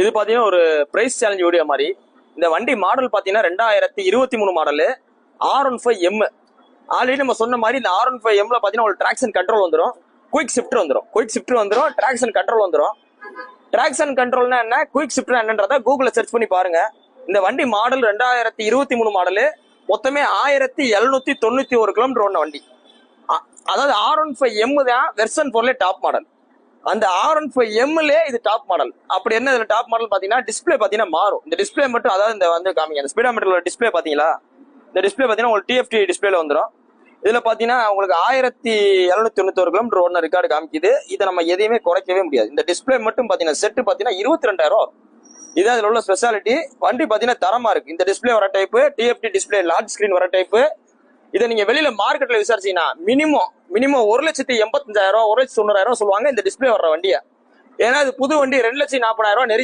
இது பாத்தீங்கன்னா ஒரு பிரைஸ் சேலஞ்ச் வீடியோ மாதிரி. இந்த வண்டி மாடல் பாத்தீங்கன்னா 2023 மாடலு R15M. ஆல்ரெடி நம்ம சொன்ன மாதிரி இந்த R15Mல பாத்தீங்கன்னா ஒரு டிராக்ஷன் கண்ட்ரோல் வந்துடும், குயிக் ஷிஃப்டர் வந்துடும், டிராக்ஷன் கண்ட்ரோல் வந்துடும். டிராக்ஷன் கண்ட்ரோல்னா என்ன, குயிக் ஷிஃப்டர் என்னன்றத கூகுள்ல சர்ச் பண்ணி பாருங்க. இந்த வண்டி மாடல் 2023 மாடலு, மொத்தமே 1791 கிலோமீட்டர் ஓடின வண்டி. அதாவது R15M தான் வெர்ஷன் 4ல டாப் மாடல். அந்த R15Mல இது டாப் மாடல். அப்படி என்ன இதுல டாப் மாடல் பாத்தீங்கன்னா டிஸ்பிளே பாத்தீங்கன்னா மாறும். இந்த டிஸ்பிளே மட்டும், அதாவது இந்த வந்து காமிங்க, இந்த ஸ்பீடோமீட்டர்ல டிஸ்பிளே பாத்தீங்களா, இந்த டிஸ்பிளே பாத்தீங்கன்னா உங்களுக்கு TFT டிஸ்பிளேல வந்துடும். இதுல பாத்தீங்கன்னா உங்களுக்கு 1791 கிலோமீட்டர் ஓடின ரெக்கார்டு காமிக்குது. இதை நம்ம எதையுமே குறைக்கவே முடியாது. இந்த டிஸ்பிளே மட்டும் பாத்தீங்கன்னா செட்டு பாத்தீங்கன்னா 22,000 வரும். இதான் இதுல உள்ள ஸ்பெஷாலிட்டி. வண்டி பாத்தீங்கன்னா தரமா இருக்கு. இந்த டிஸ்பிளே வர type, TFT display large screen வர டைப்பு. இதை நீங்க வெளியில மார்க்கெட்ல விசாரிச்சீங்கன்னா மினிமம் 1,85,000, 1,90,000 சொல்லுவாங்க இந்த டிஸ்பிளே வர்ற வண்டியை. ஏன்னா இது புது வண்டி 2,40,000 நெருக்கி